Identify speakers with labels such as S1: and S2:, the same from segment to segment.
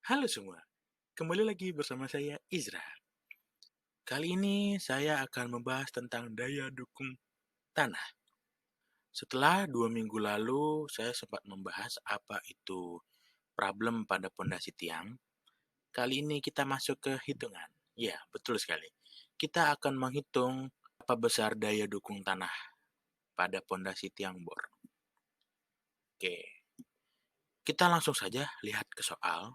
S1: Halo semua, kembali lagi bersama saya Izra. Kali ini saya akan membahas tentang daya dukung tanah. Setelah 2 minggu lalu, saya sempat membahas apa itu problem pada pondasi tiang. Kali ini kita masuk ke hitungan. Ya, betul sekali. Kita akan menghitung apa besar daya dukung tanah pada pondasi tiang bor. Oke, kita langsung saja lihat ke soal.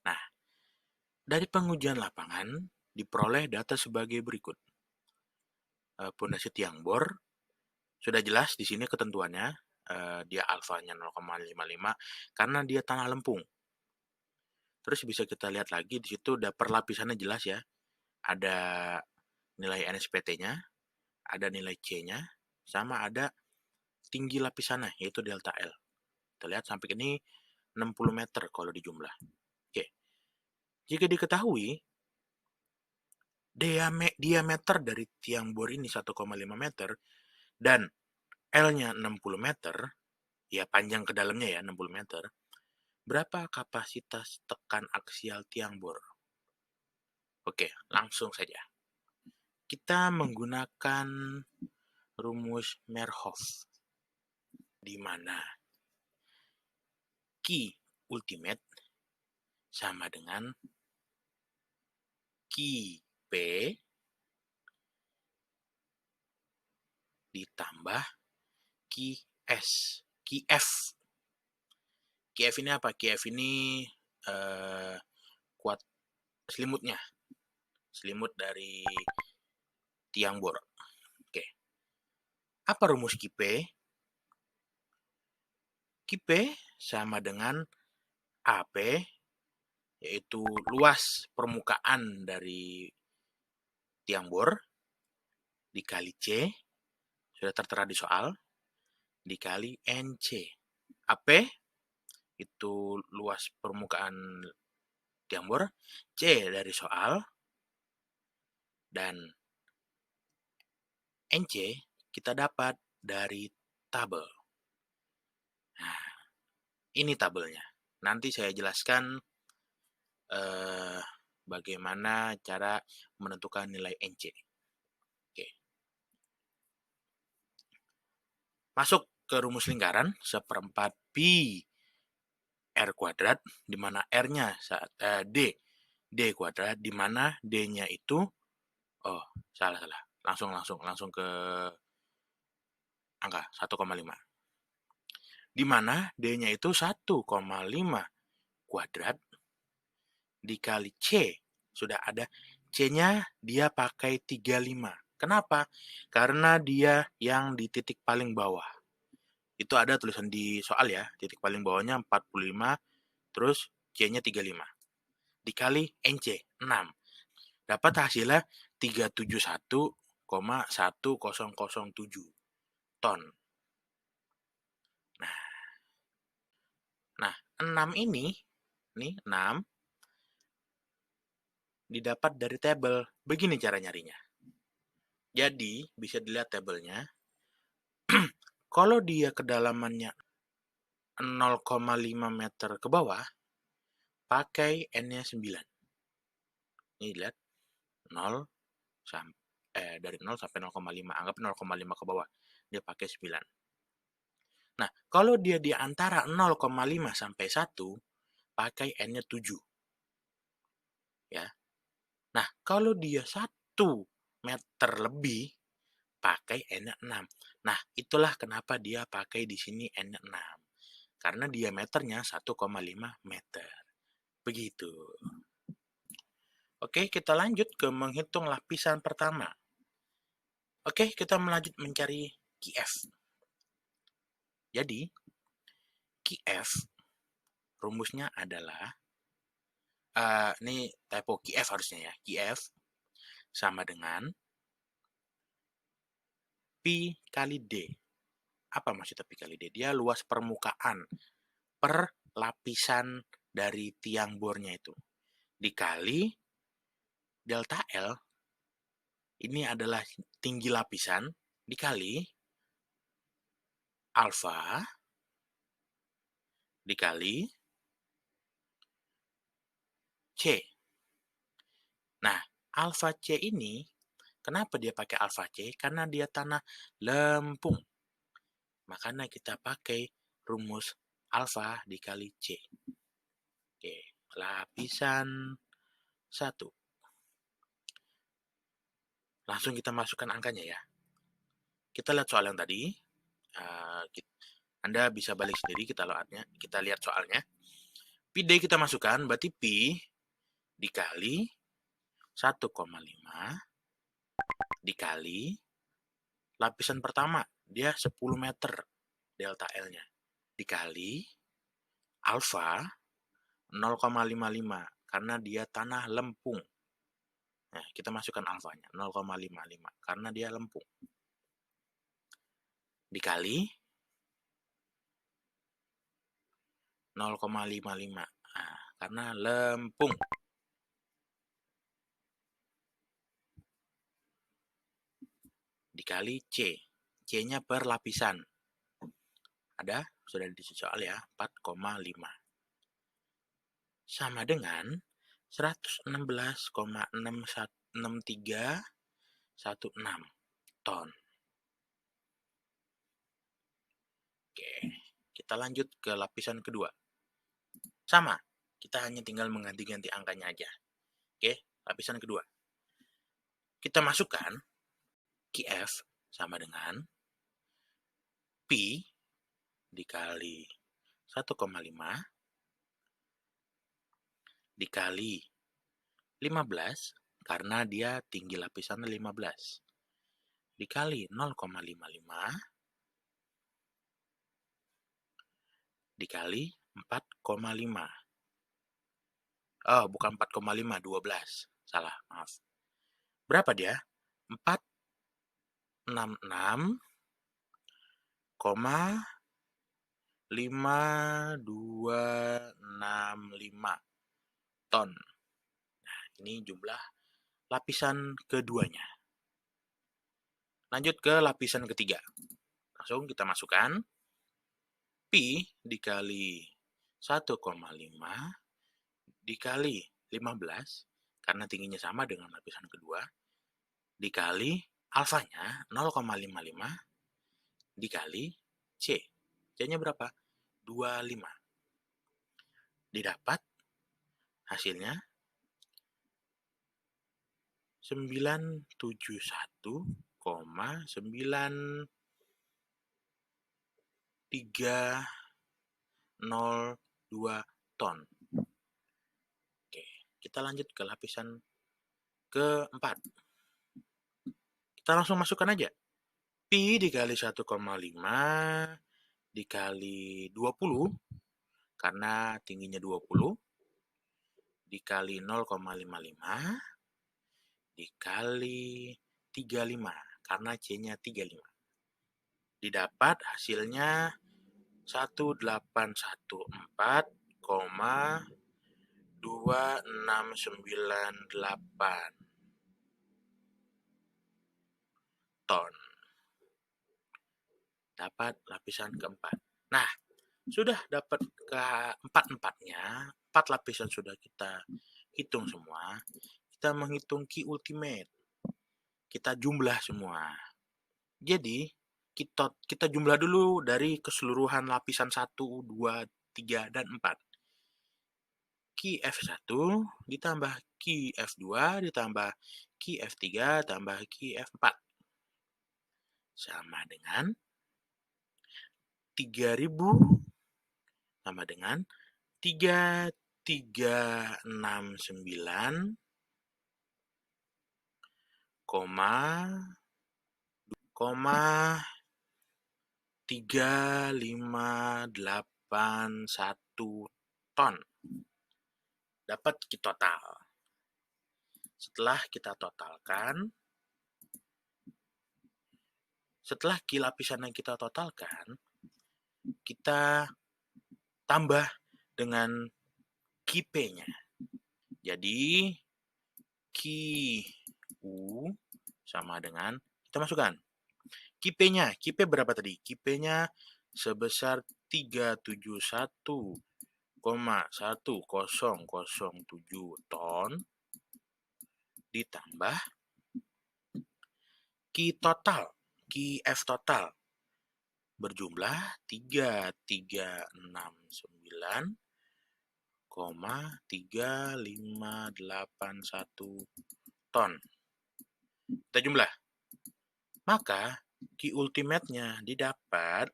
S1: Nah, dari pengujian lapangan diperoleh data sebagai berikut. Pondasi tiang bor sudah jelas di sini ketentuannya, dia alfanya 0,55 karena dia tanah lempung. Terus bisa kita lihat lagi di situ udah perlapisannya jelas ya. Ada nilai NSPT-nya, ada nilai C-nya, sama ada tinggi lapisannya yaitu delta L. Kita lihat sampai ini 60 meter kalau dijumlah. Oke. Jika diketahui diameter dari tiang bor ini 1,5 meter dan L-nya 60 meter, ya panjang ke dalamnya ya 60 meter. Berapa kapasitas tekan aksial tiang bor? Oke, langsung saja. Kita menggunakan rumus Merhoff, di mana Q ultimate sama dengan Qp ditambah Qs. Qf. Qf ini apa? Qf ini kuat selimutnya. Selimut dari tiang bor. Oke. Apa rumus Qp? Qp sama dengan AP, yaitu luas permukaan dari tiang bor, dikali C, sudah tertera di soal, dikali NC. AP itu luas permukaan tiang bor, C dari soal, dan NC kita dapat dari tabel. Nah, ini tabelnya. Nanti saya jelaskan bagaimana cara menentukan nilai NC. Oke. Masuk ke rumus lingkaran, seperempat pi R kuadrat, di mana R-nya D kuadrat, di mana D-nya itu, salah. Langsung ke angka 1,5. Di mana D-nya itu 1,5 kuadrat dikali C. Sudah ada C-nya, dia pakai 35. Kenapa? Karena dia yang di titik paling bawah. Itu ada tulisan di soal ya, titik paling bawahnya 45, terus C-nya 35. Dikali NC, 6. Dapat hasilnya 371,1007 ton. Nah, 6 ini, nih 6, didapat dari tabel. Begini cara nyarinya. Jadi, bisa dilihat tabelnya. Kalau dia kedalamannya 0,5 meter ke bawah, pakai N-nya 9. Ini lihat, 0 dari 0 sampai 0,5. Anggap 0,5 ke bawah. Dia pakai 9. Nah, kalau dia di antara 0,5 sampai 1, pakai N-nya 7. Ya. Nah, kalau dia 1 meter lebih, pakai N-nya 6. Nah, itulah kenapa dia pakai di sini N-nya 6. Karena diameternya 1,5 meter. Begitu. Oke, kita lanjut ke menghitung lapisan pertama. Oke, kita melanjut mencari Qf. Jadi, Qf rumusnya adalah, ini typo Qf harusnya ya. Qf sama dengan Pi kali D. Apa maksudnya Pi kali D? Dia luas permukaan per lapisan dari tiang bornya itu. Dikali delta L, ini adalah tinggi lapisan, dikali alfa, dikali C. Nah, alfa C ini, kenapa dia pakai alfa C? Karena dia tanah lempung. Makanya kita pakai rumus alfa dikali C. Oke, lapisan 1. Langsung kita masukkan angkanya ya. Kita lihat soal yang tadi. Anda bisa balik sendiri, kita lihat soalnya. Pi D kita masukkan, berarti Pi dikali 1,5 dikali lapisan pertama, dia 10 meter delta L-nya, dikali alfa 0,55 karena dia tanah lempung. Nah, kita masukkan alfanya 0,55 karena dia lempung. Dikali 0,55 karena lempung. Dikali C. C-nya per lapisan. Ada, sudah di soal ya, 4,5. Sama dengan 116,6316 ton. Oke, kita lanjut ke lapisan kedua. Sama, kita hanya tinggal mengganti-ganti angkanya aja. Oke, lapisan kedua. Kita masukkan QF sama dengan Pi dikali 1,5 dikali 15 karena dia tinggi lapisan 15 dikali 0,55 dikali 4,5. Oh, bukan 4,5, 12. Salah, maaf. Berapa dia? 466,5265 ton. Nah, ini jumlah lapisan keduanya. Lanjut ke lapisan ketiga. Langsung kita masukkan Pi dikali 1,5 dikali 15 karena tingginya sama dengan lapisan kedua dikali alfanya 0,55 dikali C. C-nya berapa? 25. Didapat hasilnya 971,9302 ton. Oke, kita lanjut ke lapisan keempat. Kita langsung masukkan aja. Pi dikali 1,5 dikali 20 karena tingginya 20 dikali 0,55 dikali 35 karena C-nya 35. Didapat hasilnya 1898,2698 ton. Dapat lapisan keempat. Nah, sudah dapat keempat-empatnya, 4 lapisan sudah kita hitung semua. Kita menghitung Q ultimate. Kita jumlah semua. Jadi, kita jumlah dulu dari keseluruhan lapisan 1, 2, 3, dan 4. QF1 ditambah QF2 ditambah QF3 tambah QF4. Sama dengan 3000 sama dengan 3369, 3581 ton. Dapat Q total. Setelah kita totalkan, setelah Q lapisan yang kita totalkan, kita tambah dengan QP-nya. Jadi, QU sama dengan, kita masukkan. QP-nya, QP berapa tadi? QP-nya sebesar 371 ton ditambah F total berjumlah 3.369,3581 ton. Kita jumlah. Maka Q ultimate-nya didapat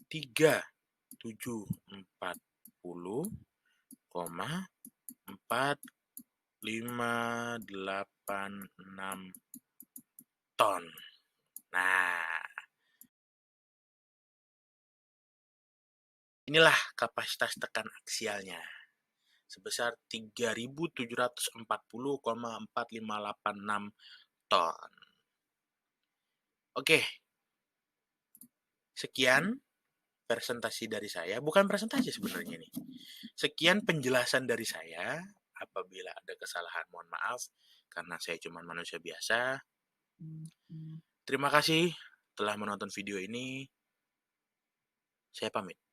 S1: 370,4586 ton. Nah, inilah kapasitas tekan aksialnya sebesar 3.740,4586 ton. Oke, sekian presentasi dari saya. Bukan presentasi sebenarnya nih. Sekian penjelasan dari saya. Apabila ada kesalahan, mohon maaf. Karena saya cuma manusia biasa. Terima kasih telah menonton video ini. Saya pamit.